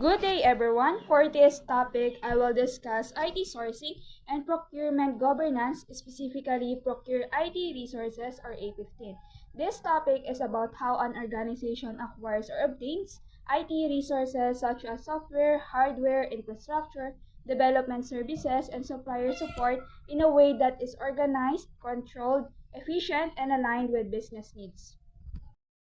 Good day everyone. For this topic, I will discuss IT sourcing and procurement governance, specifically Procure IT Resources or A15. This topic is about how an organization acquires or obtains IT resources such as software, hardware, infrastructure, development services, and supplier support in a way that is organized, controlled, efficient, and aligned with business needs.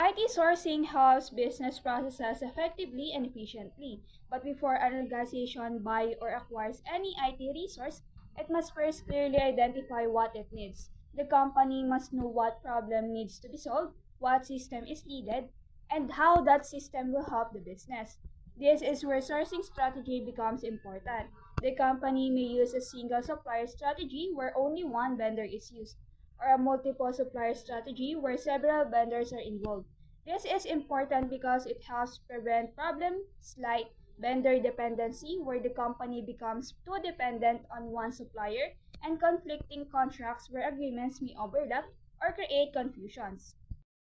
IT sourcing helps business processes effectively and efficiently, but before an organization buys or acquires any IT resource, it must first clearly identify what it needs. The company must know what problem needs to be solved, what system is needed, and how that system will help the business. This is where sourcing strategy becomes important. The company may use a single supplier strategy where only one vendor is used, or a multiple supplier strategy where several vendors are involved. This is important because it helps prevent problems like vendor dependency, where the company becomes too dependent on one supplier, and conflicting contracts where agreements may overlap or create confusions.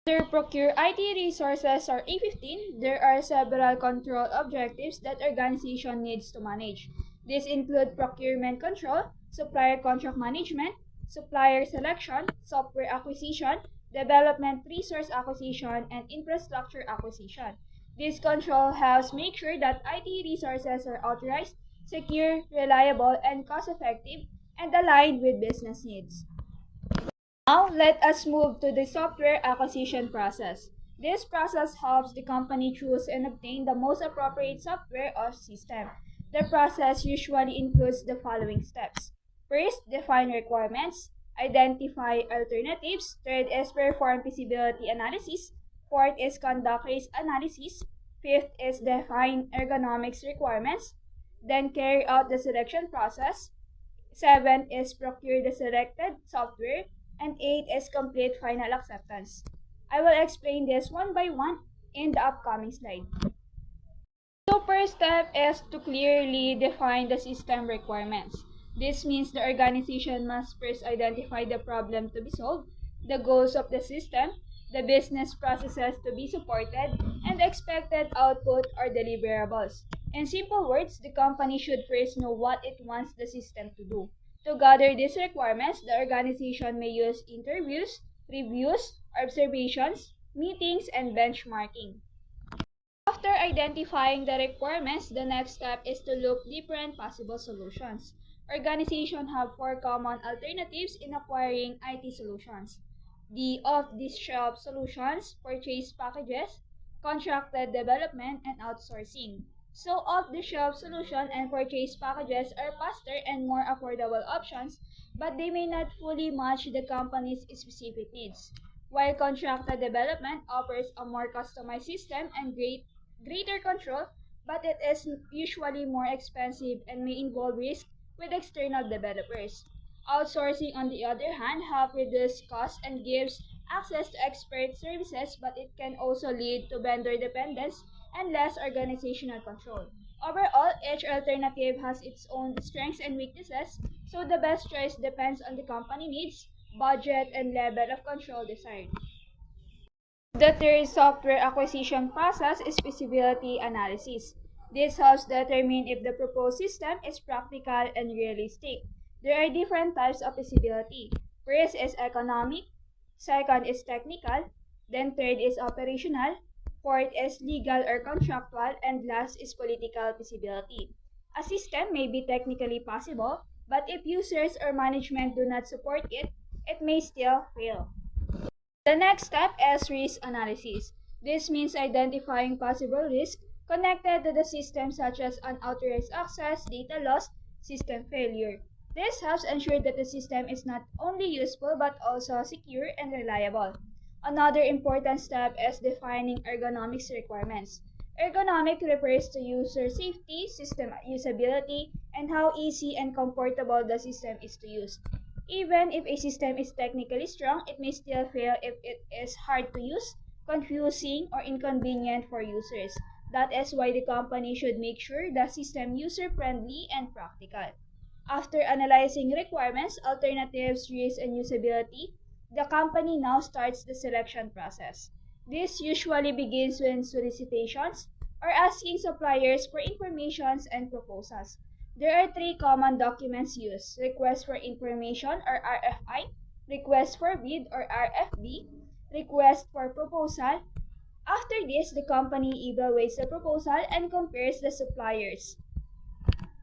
Under Procure IT Resources or A15, there are several control objectives that organization needs to manage. These include procurement control, supplier contract management, supplier selection, software acquisition, development resource acquisition, and infrastructure acquisition. This control helps make sure that IT resources are authorized, secure, reliable, and cost-effective, and aligned with business needs. Now, let us move to the software acquisition process. This process helps the company choose and obtain the most appropriate software or system. The process usually includes the following steps. First, define requirements. Identify alternatives. Third is perform feasibility analysis. Fourth is conduct risk analysis. Fifth is define ergonomics requirements. Then carry out the selection process. Seven is procure the selected software, and 8 is complete final acceptance. I will explain this one by one in the upcoming slide. So first step is to clearly define the system requirements. This means the organization must first identify the problem to be solved, the goals of the system, the business processes to be supported, and the expected output or deliverables. In simple words, the company should first know what it wants the system to do. To gather these requirements, the organization may use interviews, reviews, observations, meetings, and benchmarking. After identifying the requirements, the next step is to look different possible solutions. Organizations have four common alternatives in acquiring IT solutions: the off-the-shelf solutions, purchase packages, contracted development, and outsourcing. So off-the-shelf solution and purchase packages are faster and more affordable options, but they may not fully match the company's specific needs. While contracted development offers a more customized system and greater control, but it is usually more expensive and may involve risk with external developers. Outsourcing, on the other hand, helps reduce costs and gives access to expert services, but it can also lead to vendor dependence and less organizational control. Overall, each alternative has its own strengths and weaknesses, so the best choice depends on the company needs, budget, and level of control desired. The third software acquisition process is feasibility analysis. This helps determine if the proposed system is practical and realistic. There are different types of feasibility. First is economic, second is technical, then third is operational, fourth is legal or contractual, and last is political feasibility. A system may be technically possible, but if users or management do not support it, it may still fail. The next step is risk analysis. This means identifying possible risks connected to the system such as unauthorized access, data loss, system failure. This helps ensure that the system is not only useful but also secure and reliable. Another important step is defining ergonomics requirements. Ergonomic refers to user safety, system usability, and how easy and comfortable the system is to use. Even if a system is technically strong, it may still fail if it is hard to use, confusing, or inconvenient for users. That is why the company should make sure the system user-friendly and practical. After analyzing requirements, alternatives, risks, and usability, the company now starts the selection process. This usually begins when solicitations or asking suppliers for informations and proposals. There are three common documents used: Request for Information or RFI, Request for Bid or RFB, Request for Proposal. After this, the company evaluates the proposal and compares the suppliers.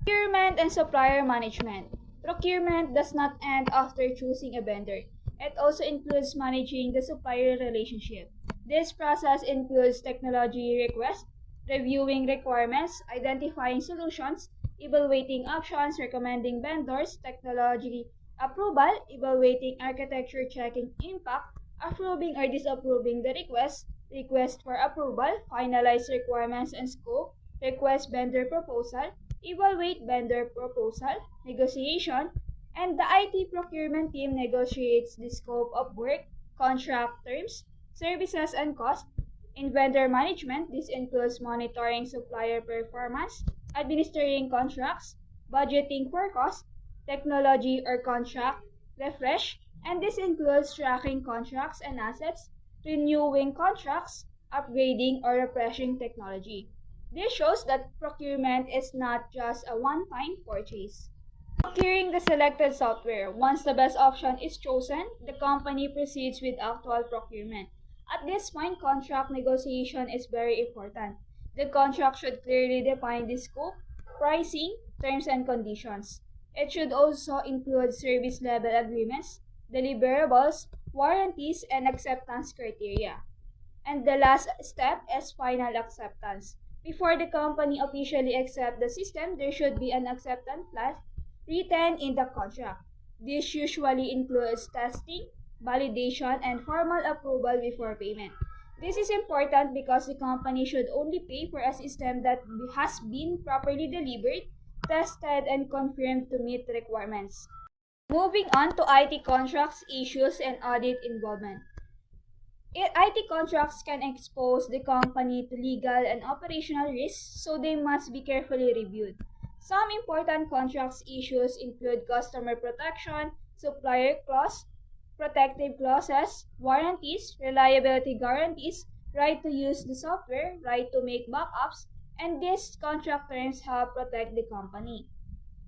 Procurement and supplier management. Procurement does not end after choosing a vendor. It also includes managing the supplier relationship. This process includes technology requests, reviewing requirements, identifying solutions, evaluating options, recommending vendors, technology approval, evaluating architecture, checking impact, approving or disapproving the request for approval, finalize requirements and scope, request vendor proposal, evaluate vendor proposal, negotiation, and the IT procurement team negotiates the scope of work, contract terms, services, and cost. In vendor management, this includes monitoring supplier performance, administering contracts, budgeting for cost, technology or contract refresh, and this includes tracking contracts and assets, renewing contracts, upgrading or refreshing technology. This shows that procurement is not just a one-time purchase. Procuring the selected software. Once the best option is chosen, the company proceeds with actual procurement. At this point, contract negotiation is very important. The contract should clearly define the scope, pricing, terms, and conditions. It should also include service level agreements, deliverables, warranties, and acceptance criteria. And the last step is final acceptance. Before the company officially accepts the system, there should be an acceptance clause written in the contract. This usually includes testing, validation, and formal approval before payment. This is important because the company should only pay for a system that has been properly delivered, tested, and confirmed to meet the requirements. Moving on to IT contracts, issues, and audit involvement. IT contracts can expose the company to legal and operational risks, so they must be carefully reviewed. Some important contracts issues include customer protection, supplier clause, protective clauses, warranties, reliability guarantees, right to use the software, right to make backups, and these contract terms help protect the company.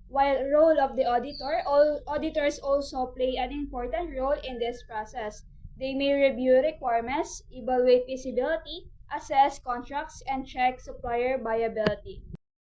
While role of the auditor, all auditors also play an important role in this process. They may review requirements, evaluate feasibility, assess contracts, and check supplier viability.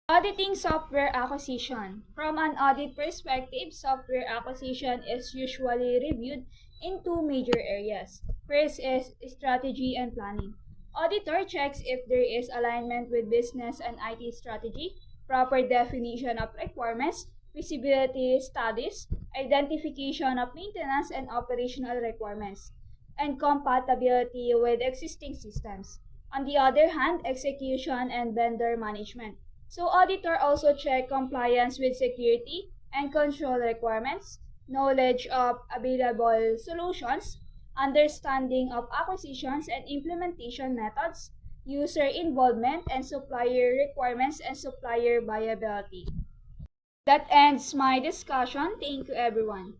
Auditing software acquisition. From an audit perspective, software acquisition is usually reviewed in two major areas. First is strategy and planning. Auditor checks if there is alignment with business and IT strategy, proper definition of requirements, feasibility studies, identification of maintenance and operational requirements, and compatibility with existing systems. On the other hand, execution and vendor management. So auditor also check compliance with security and control requirements, knowledge of available solutions, understanding of acquisitions and implementation methods, user involvement, and supplier requirements and supplier viability. That ends my discussion. Thank you everyone.